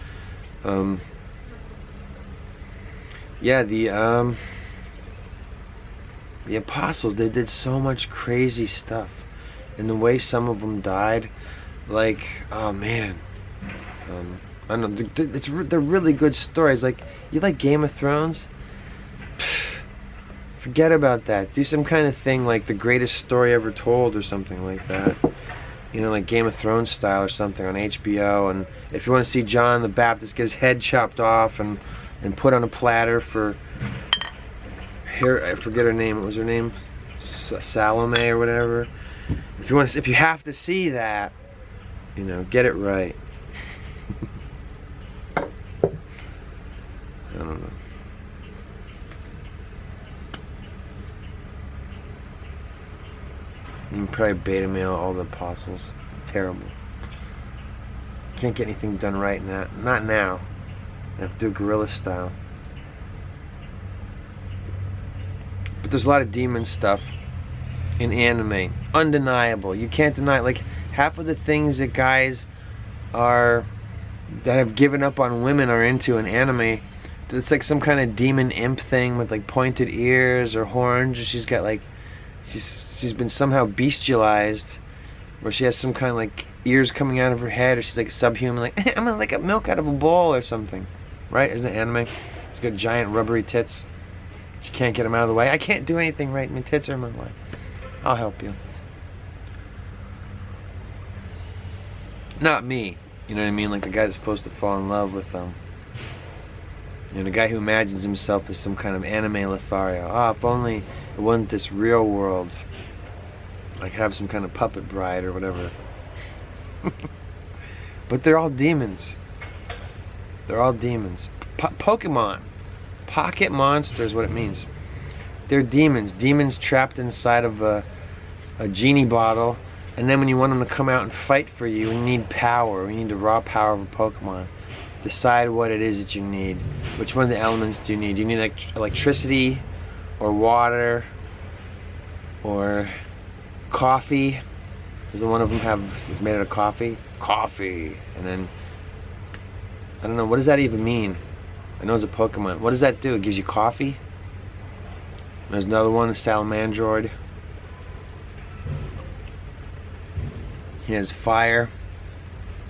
Yeah, the apostles, they did so much crazy stuff, and the way some of them died, like, oh man, I don't know, they're really good stories. Like, you like Game of Thrones? Forget about that. Do some kind of thing like The Greatest Story Ever Told or something like that. You know, like Game of Thrones style or something on HBO. And if you want to see John the Baptist get his head chopped off and put on a platter for, here, I forget her name. What was her name? Salome or whatever. If you have to see that, you know, get it right. I don't know. You can probably beta mail all the apostles. Terrible. Can't get anything done right now. Not now. I have to do guerrilla style. But there's a lot of demon stuff in anime. Undeniable. You can't deny it. Like, half of the things that guys are that have given up on women are into an anime. It's like some kind of demon imp thing with like pointed ears or horns. Or she's got like, she's been somehow bestialized, where she has some kind of like ears coming out of her head, or she's like subhuman, like I'm gonna like milk out of a bowl or something, right? Isn't it anime? It's got giant rubbery tits. She can't get them out of the way. I can't do anything right. My tits are in my way. I'll help you. Not me. You know what I mean? Like the guy that's supposed to fall in love with them. You know, the guy who imagines himself as some kind of anime Lothario. Ah, if only it wasn't this real world. I could have some kind of puppet bride or whatever. But they're all demons. They're all demons. Pokemon. Pocket monster is what it means. They're demons. Demons trapped inside of a genie bottle. And then when you want them to come out and fight for you, you need power. You need the raw power of a Pokemon. Decide what it is that you need. Which one of the elements do you need? Do you need electricity, or water, or coffee? Doesn't one of them is made out of coffee? Coffee. And then, I don't know, what does that even mean? I know it's a Pokemon. What does that do? It gives you coffee? There's another one, a Salamandroid. He has fire.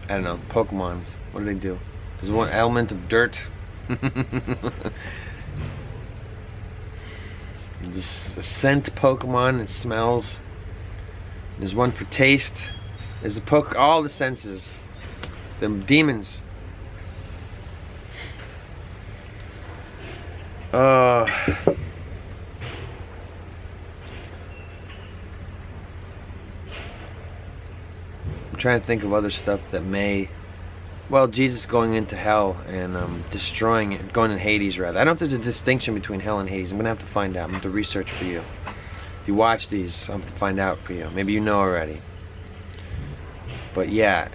I don't know, Pokemons. What do they do? There's one element of dirt. Just a scent Pokemon. It smells. There's one for taste. There's all the senses. They're demons. I'm trying to think of other stuff that may. Well, Jesus going into hell and destroying it, going in Hades rather. I don't know if there's a distinction between hell and Hades. I'm gonna have to find out. I'm gonna have to research for you. If you watch these, I'm gonna find out for you. Maybe you know already. But yeah,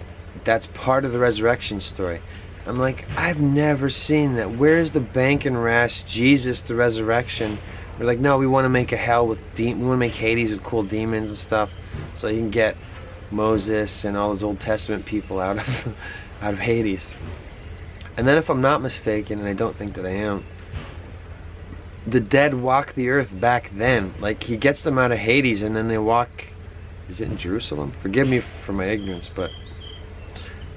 that's part of the resurrection story. I'm like, I've never seen that. Where's the bank and rash Jesus, the resurrection? We're like, no, we want to make a hell with we want to make Hades with cool demons and stuff, so you can get Moses and all those Old Testament people out of Hades. And then, if I'm not mistaken, and I don't think that I am, the dead walk the earth back then. Like, he gets them out of Hades, and then they walk. Is it in Jerusalem? Forgive me for my ignorance, but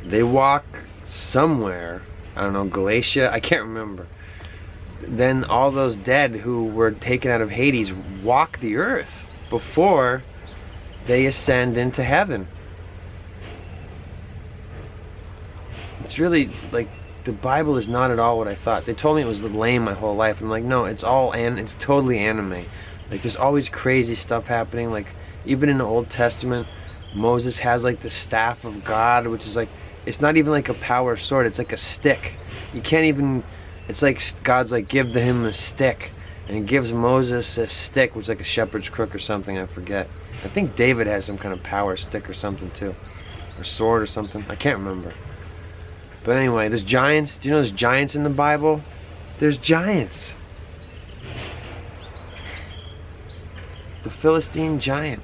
they walk somewhere. I don't know, Galatia. I can't remember. Then all those dead who were taken out of Hades walk the earth before they ascend into heaven. It's really like the Bible is not at all what I thought. They told me it was lame my whole life. I'm like, no, it's totally anime. Like, there's always crazy stuff happening. Like, even in the Old Testament, Moses has like the staff of God, which is like, it's not even like a power sword. It's like a stick. You can't even. It's like God's like, give him a stick, and he gives Moses a stick, which is like a shepherd's crook or something. I forget. I think David has some kind of power stick or something too, or sword or something. I can't remember. But anyway, there's giants. Do you know there's giants in the Bible? There's giants. The Philistine giant.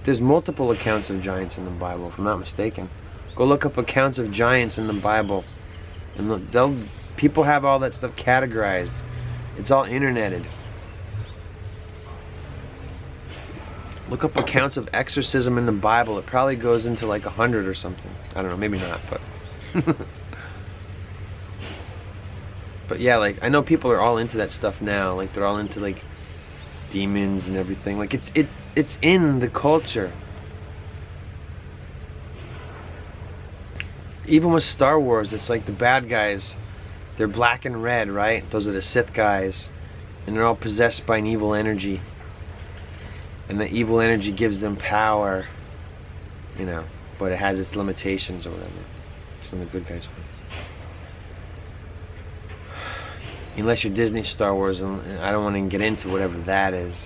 There's multiple accounts of giants in the Bible, if I'm not mistaken. Go look up accounts of giants in the Bible, and people have all that stuff categorized. It's all interneted. Look up accounts of exorcism in the Bible. It probably goes into like 100 or something. I don't know, maybe not, but but yeah, like, I know people are all into that stuff now. Like, they're all into like demons and everything. Like, it's in the culture. Even with Star Wars, it's like the bad guys, they're black and red, right? Those are the Sith guys, and they're all possessed by an evil energy, and the evil energy gives them power, you know, but it has its limitations or whatever. Some of the good guys. Unless you're Disney Star Wars, and I don't want to get into whatever that is.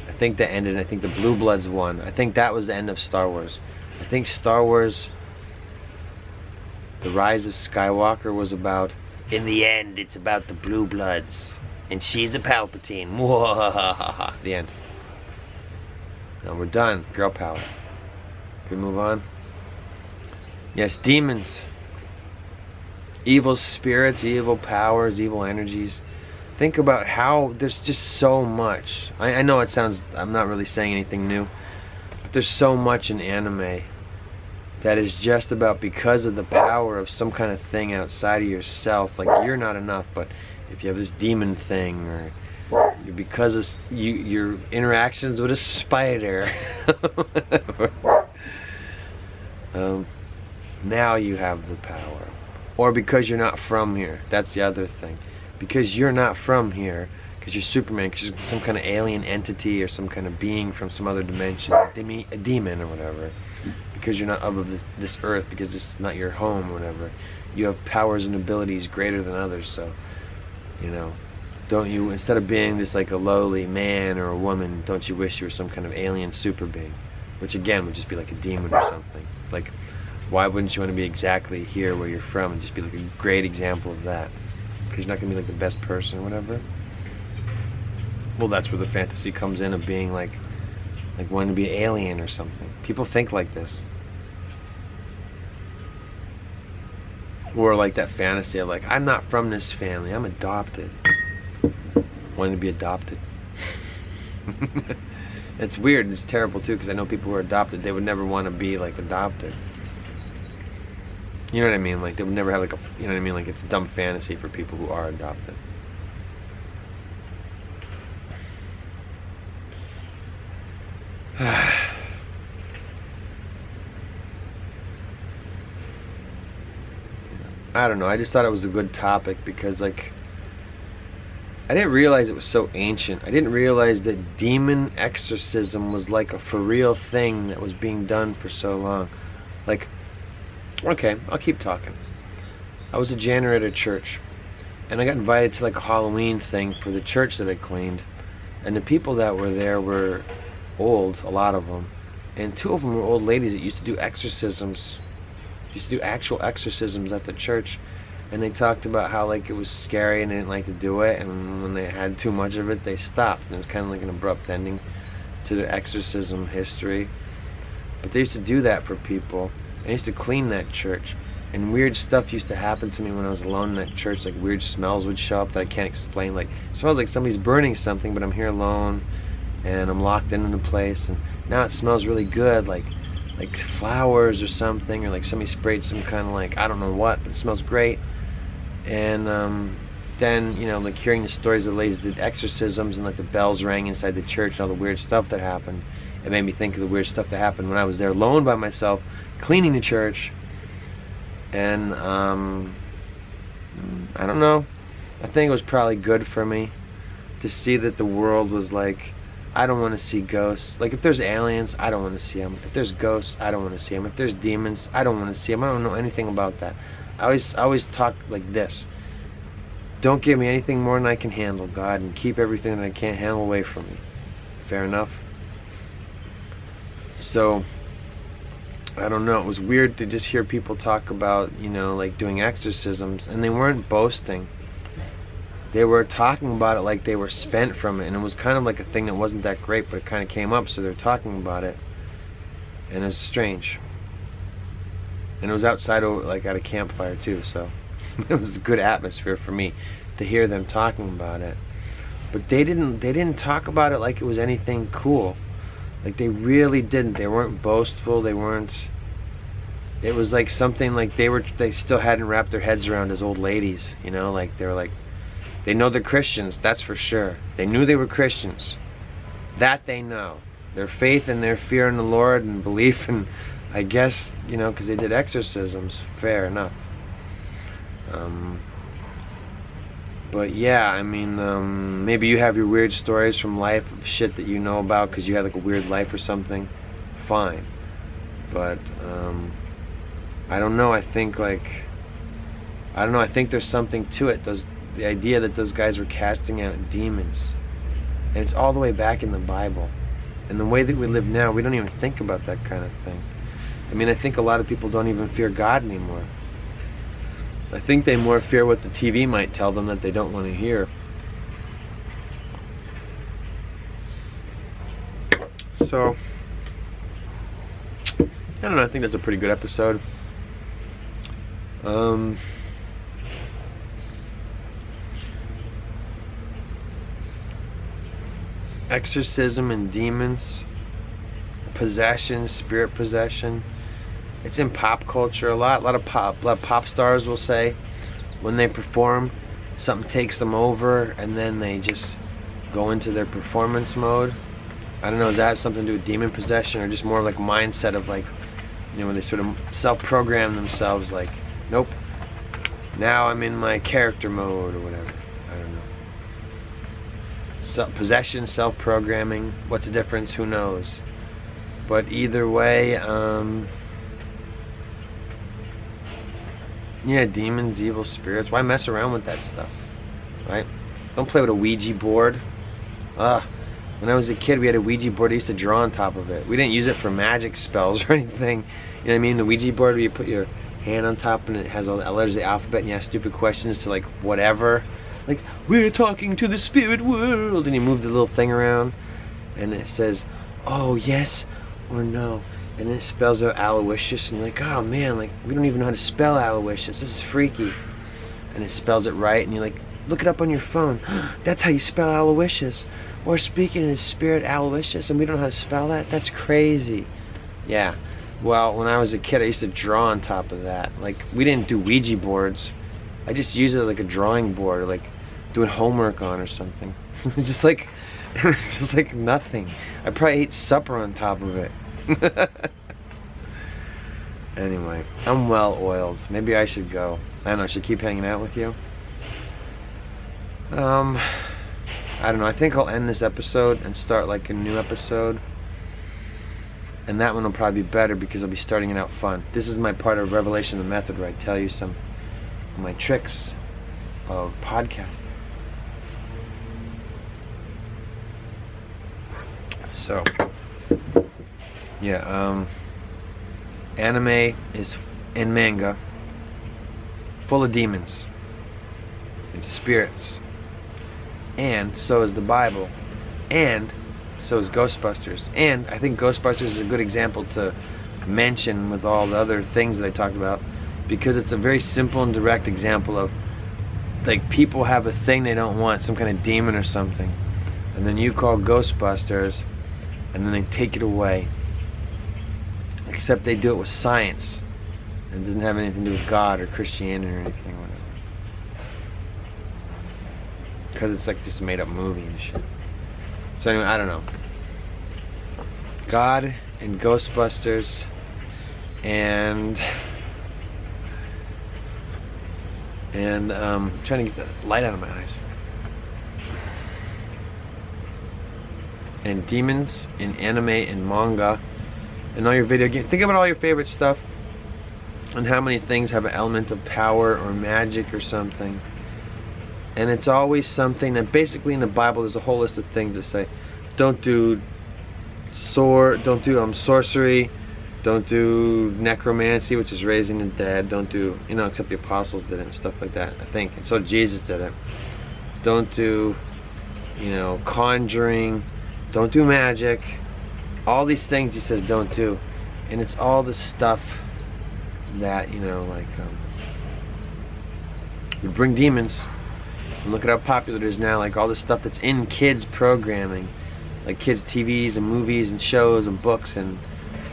I think that ended. I think the Blue Bloods won. I think that was the end of Star Wars. I think Star Wars, The Rise of Skywalker, was about, in the end, it's about the Blue Bloods, and she's a Palpatine. The end. Now we're done. Girl power. Can we move on? Yes, demons. evil spirits, evil powers, evil energies. Think about how there's just so much. I know it sounds, I'm not really saying anything new, but there's so much in anime that is just about because of the power of some kind of thing outside of yourself. Like, you're not enough, but if you have this demon thing, or because of your interactions with a spider, now you have the power. Or because you're not from here. That's the other thing. Because you're not from here, because you're Superman, because you're some kind of alien entity or some kind of being from some other dimension, a demon or whatever, because you're not of this earth, because it's not your home or whatever, you have powers and abilities greater than others. So, you know, don't you, instead of being just like a lowly man or a woman, don't you wish you were some kind of alien super being, which again would just be like a demon or something. Like, why wouldn't you want to be exactly here where you're from and just be like a great example of that? Because you're not going to be like the best person or whatever. Well, that's where the fantasy comes in of being like wanting to be an alien or something. People think like this. Or like that fantasy of like, I'm not from this family, I'm adopted. Wanting to be adopted. It's weird and it's terrible too, because I know people who are adopted, they would never want to be like adopted. You know what I mean? Like, they would never have like a, you know what I mean? Like, it's a dumb fantasy for people who are adopted. I don't know, I just thought it was a good topic because, like, I didn't realize it was so ancient. I didn't realize that demon exorcism was like a for real thing that was being done for so long. Like, okay, I'll keep talking. I was a janitor at a church, and I got invited to like a Halloween thing for the church that I cleaned, and the people that were there were old, a lot of them, and two of them were old ladies that used to do exorcisms, used to do actual exorcisms at the church, and they talked about how like it was scary and they didn't like to do it, and when they had too much of it, they stopped. And it was kind of like an abrupt ending to their exorcism history. But they used to do that for people. I used to clean that church, and weird stuff used to happen to me when I was alone in that church. Like, weird smells would show up that I can't explain. Like, it smells like somebody's burning something, but I'm here alone and I'm locked into the place, and now it smells really good, like flowers or something, or like somebody sprayed some kind of like, I don't know what, but it smells great. And then, you know, like hearing the stories of the ladies did exorcisms, and like the bells rang inside the church and all the weird stuff that happened. It made me think of the weird stuff that happened when I was there alone by myself cleaning the church. And I don't know, I think it was probably good for me to see that the world was like, I don't want to see ghosts. Like, if there's aliens, I don't want to see them. If there's ghosts, I don't want to see them. If there's demons, I don't want to see them. I don't know anything about that. I always talk like this: don't give me anything more than I can handle, God, and keep everything that I can't handle away from me. Fair enough? So, I don't know, it was weird to just hear people talk about, you know, like doing exorcisms, and they weren't boasting. They were talking about it like they were spent from it, and it was kind of like a thing that wasn't that great, but it kind of came up, so they're talking about it, and it's strange. And it was outside, like at a campfire too, so it was a good atmosphere for me to hear them talking about it. But they didn't talk about it like it was anything cool. Like, they really didn't. They weren't boastful. They weren't. It was like something like they still hadn't wrapped their heads around as old ladies, you know. Like, they were like, they know they're Christians, that's for sure. They knew they were Christians. That they know. Their faith and their fear in the Lord and belief in, I guess, you know, because they did exorcisms. Fair enough. But yeah, I mean, maybe you have your weird stories from life of shit that you know about because you had like a weird life or something. Fine. But I don't know. I think there's something to it. The idea that those guys were casting out demons, and it's all the way back in the Bible. And the way that we live now, we don't even think about that kind of thing. I mean, I think a lot of people don't even fear God anymore. I think they more fear what the TV might tell them that they don't want to hear. So, I don't know, I think that's a pretty good episode. exorcism and demons, possession, spirit possession. It's in pop culture a lot. A lot of pop stars will say when they perform, something takes them over and then they just go into their performance mode. I don't know, is that something to do with demon possession or just more like a mindset of like, you know, when they sort of self-program themselves like, nope, now I'm in my character mode or whatever. I don't know. Possession, self-programming, what's the difference? Who knows? But either way, yeah, demons, evil spirits. Why mess around with that stuff, right? Don't play with a Ouija board. When I was a kid, we had a Ouija board. I used to draw on top of it. We didn't use it for magic spells or anything. You know what I mean? The Ouija board where you put your hand on top and it has all the letters of the alphabet and you ask stupid questions to like whatever. Like, we're talking to the spirit world. And you move the little thing around and it says, oh, yes or no. And then it spells out Aloysius and you're like, oh man, like we don't even know how to spell Aloysius. This is freaky. And it spells it right and you're like, look it up on your phone. That's how you spell Aloysius. Or speaking in his spirit Aloysius and we don't know how to spell that? That's crazy. Yeah. Well, when I was a kid, I used to draw on top of that. Like, we didn't do Ouija boards. I just used it like a drawing board or like doing homework on or something. It was just like nothing. I probably ate supper on top of it. Anyway, I'm well oiled. Maybe I should go. I don't know, I should keep hanging out with you. I don't know, I think I'll end this episode and start like a new episode. And that one will probably be better because I'll be starting it out fun. This is my part of Revelation the Method where I tell you some of my tricks of podcasting. So, yeah, anime is and manga full of demons and spirits, and so is the Bible, and so is Ghostbusters. And I think Ghostbusters is a good example to mention with all the other things that I talked about, because it's a very simple and direct example of like people have a thing they don't want, some kind of demon or something, and then you call Ghostbusters and then they take it away. Except they do it with science. It doesn't have anything to do with God or Christianity or anything, whatever. Because it's like just a made up movie and shit. So anyway, I don't know. God and Ghostbusters and trying to get the light out of my eyes. And demons in anime and manga and all your video games. Think about all your favorite stuff and how many things have an element of power or magic or something. And it's always something that basically in the Bible there's a whole list of things that say don't do sorcery, don't do necromancy, which is raising the dead, don't do, you know, except the apostles did it and stuff like that, I think, and so Jesus did it. Don't do, you know, conjuring, don't do magic. All these things he says don't do, and it's all the stuff that, you know, like would bring demons. And look at how popular it is now, like all the stuff that's in kids programming, like kids TVs and movies and shows and books and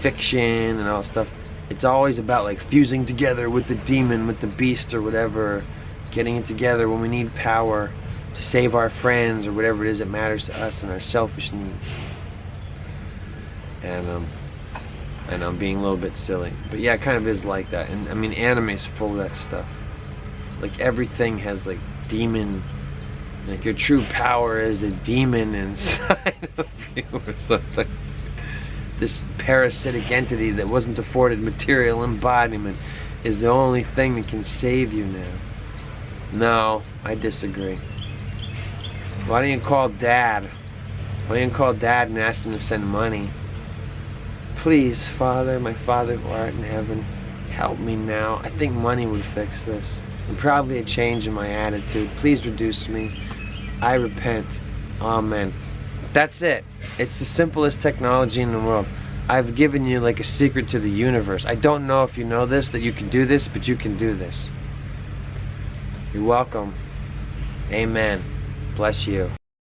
fiction and all stuff. It's always about like fusing together with the demon, with the beast or whatever, getting it together when we need power to save our friends or whatever it is that matters to us and our selfish needs. And and I'm being a little bit silly, but yeah, it kind of is like that. And I mean, anime is full of that stuff. Like everything has like demon, like your true power is a demon inside of you or something. This parasitic entity that wasn't afforded material embodiment is the only thing that can save you now. No, I disagree. Why don't you call Dad? Why don't you call Dad and ask him to send money? Please, Father, my Father who art in heaven, help me now. I think money would fix this. And probably a change in my attitude. Please reduce me. I repent. Amen. That's it. It's the simplest technology in the world. I've given you like a secret to the universe. I don't know if you know this, that you can do this, but you can do this. You're welcome. Amen. Bless you.